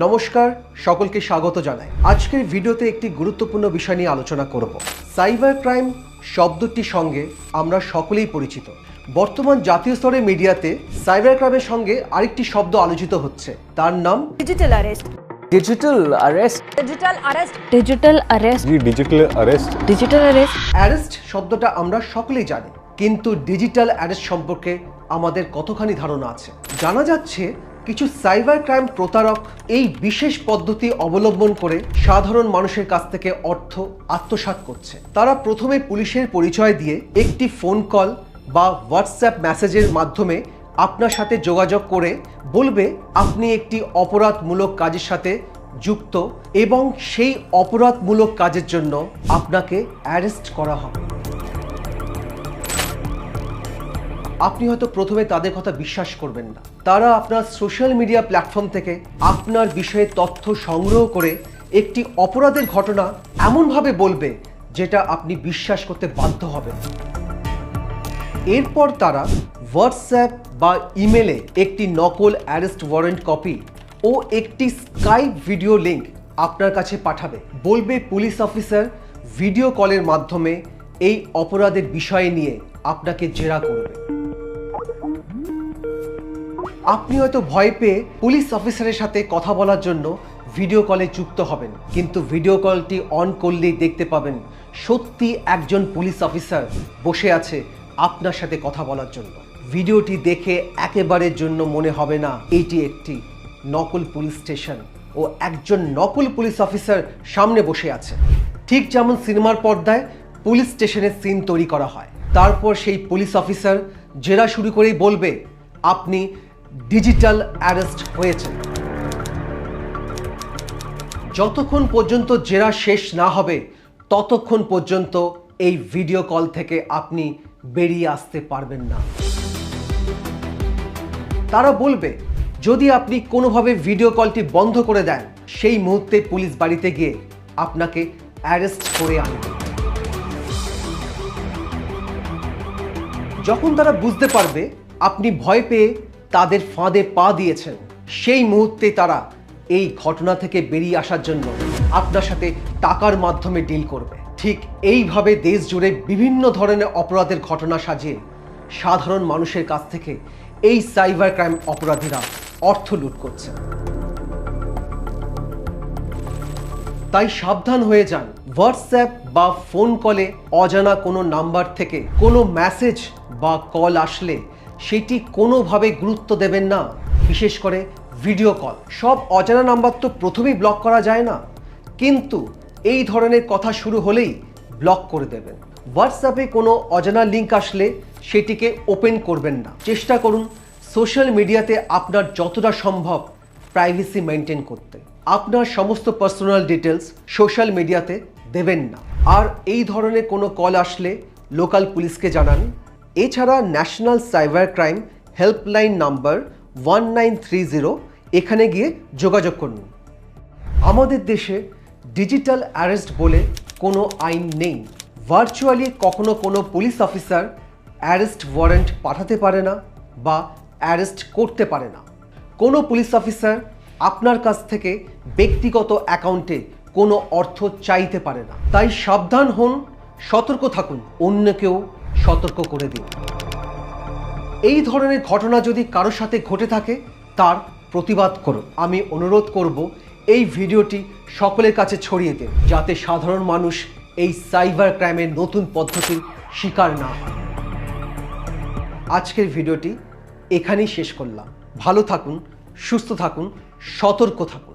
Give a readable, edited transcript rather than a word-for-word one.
নমস্কার, সকলকে স্বাগত জানাই। আজকের ভিডিওতে একটি গুরুত্বপূর্ণ বিষয় নিয়ে আলোচনা করব। সাইবার ক্রাইম শব্দটির সঙ্গে আমরা সকলেই পরিচিত। বর্তমান জাতীয় স্তরে মিডিয়াতে সাইবার ক্রাইমের সঙ্গে আরেকটি শব্দ আলোচিত হচ্ছে, তার নাম digital arrest. Digital arrest digital arrest. Digital arrest. जी digital arrest. Digital arrest. Arrest শব্দটা আমরা সকলেই জানি, কিন্তু ডিজিটাল অ্যারেস্ট সম্পর্কে আমাদের কতখানি ধারণা আছে? জানা যাচ্ছে কিছু সাইবার ক্রাইম প্রতারক এই বিশেষ পদ্ধতি অবলম্বন করে সাধারণ মানুষের কাছ থেকে অর্থ আত্মসাৎ করছে। তারা প্রথমে পুলিশের পরিচয় দিয়ে একটি ফোন কল বা হোয়াটসঅ্যাপ মেসেজের মাধ্যমে আপনার সাথে যোগাযোগ করে বলবে আপনি একটি অপরাধমূলক কাজের সাথে যুক্ত এবং সেই অপরাধমূলক কাজের জন্য আপনাকে অ্যারেস্ট করা হবে। আপনি হয়তো প্রথমে তাদের কথা বিশ্বাস করবেন না। তারা আপনার সোশ্যাল মিডিয়া প্ল্যাটফর্ম থেকে আপনার বিষয়ে তথ্য সংগ্রহ করে একটি অপরাধের ঘটনা এমনভাবে বলবে যেটা আপনি বিশ্বাস করতে বাধ্য হবেন। এরপর তারা হোয়াটসঅ্যাপ বা ইমেলে একটি নকল অ্যারেস্ট ওয়ারেন্ট কপি ও একটি স্কাইপ ভিডিও লিংক আপনার কাছে পাঠাবে। বলবে পুলিশ অফিসার ভিডিও কলের মাধ্যমে এই অপরাধের বিষয় নিয়ে আপনাকে জেরা করবে। আপনি হয়তো ভয় পেয়ে পুলিশ অফিসারের সাথে কথা বলার জন্য ভিডিও কলে যুক্ত হবেন, কিন্তু ভিডিও কলটি অন করলেই দেখতে পাবেন সত্যি একজন পুলিশ অফিসার বসে আছে আপনার সাথে কথা বলার জন্য। ভিডিওটি দেখে একেবারের জন্য মনে হবে না এটি একটি নকল পুলিশ স্টেশন ও একজন নকল পুলিশ অফিসার সামনে বসে আছে। ঠিক যেমন সিনেমার পর্দায় পুলিশ স্টেশনের সিন তৈরি করা হয়, তারপর সেই পুলিশ অফিসার জেরা শুরু করেই বলবে আপনি ডিজিটাল অ্যারেস্ট হয়েছেন। যতক্ষণ পর্যন্ত জেরা শেষ না হবে ততক্ষণ পর্যন্ত এই ভিডিও কল থেকে আপনি বেরিয়ে আসতে পারবেন না। তারা বলবে যদি আপনি কোনোভাবে ভিডিও কলটি বন্ধ করে দেন সেই মুহূর্তে পুলিশ বাড়িতে গিয়ে আপনাকে অ্যারেস্ট করে আনবে। যখন তারা বুঝতে পারবে আপনি ভয় পেয়ে তাদের ফাঁদে পা দিয়েছেন, সেই মুহূর্তে তারা এই ঘটনা থেকে বেরিয়ে আসার জন্য আপনার সাথে টাকার মাধ্যমে ডিল করবে। ঠিক এইভাবে দেশ জুড়ে বিভিন্ন ধরনের অপরাধের ঘটনা সাজিয়ে সাধারণ মানুষের কাছ থেকে এই সাইবার ক্রাইম অপরাধীরা অর্থ লুট করছে। তাই সাবধান হয়ে যান। হোয়াটসঅ্যাপ বা ফোন কলে অজানা কোনো নাম্বার থেকে কোনো মেসেজ বা কল আসলে সেটি কোনোভাবে গুরুত্ব দেবেন না, বিশেষ করে ভিডিও কল। সব অজানা নাম্বার তো প্রথমেই ব্লক করা যায় না, কিন্তু এই ধরনের কথা শুরু হলেই ব্লক করে দেবেন। হোয়াটসঅ্যাপে কোনো অজানা লিঙ্ক আসলে সেটিকে ওপেন করবেন না। চেষ্টা করুন সোশ্যাল মিডিয়াতে আপনার যতটা সম্ভব প্রাইভেসি মেনটেন করতে। আপনার সমস্ত পার্সোনাল ডিটেলস সোশ্যাল মিডিয়াতে দেবেন না। আর এই ধরনের কোনো কল আসলে লোকাল পুলিশকে জানান। এছাড়া national cyber crime helpline number 1930 এখানে গিয়ে যোগাযোগ করুন। আমাদের দেশে ডিজিটাল অ্যারেস্ট বলে কোনো আইন নেই। ভার্চুয়ালি কখনো কোনো পুলিশ অফিসার অ্যারেস্ট ওয়ারেন্ট পাঠাতে পারে না বা অ্যারেস্ট করতে পারে না। কোনো পুলিশ অফিসার আপনার কাছ থেকে ব্যক্তিগত অ্যাকাউন্টে কোনো অর্থ চাইতে পারে না। তাই সাবধান হন, সতর্ক থাকুন, অন্যকেও সতর্ক করে দিন। এই ধরনের ঘটনা যদি কারোর সাথে ঘটে থাকে তার প্রতিবাদ করুন। আমি অনুরোধ করব এই ভিডিওটি সকলের কাছে ছড়িয়ে দিন, যাতে সাধারণ মানুষ এই সাইবার ক্রাইমের নতুন পদ্ধতির শিকার না হয়। আজকের ভিডিওটি এখানেই শেষ করলাম। ভালো থাকুন, সুস্থ থাকুন, সতর্ক থাকুন।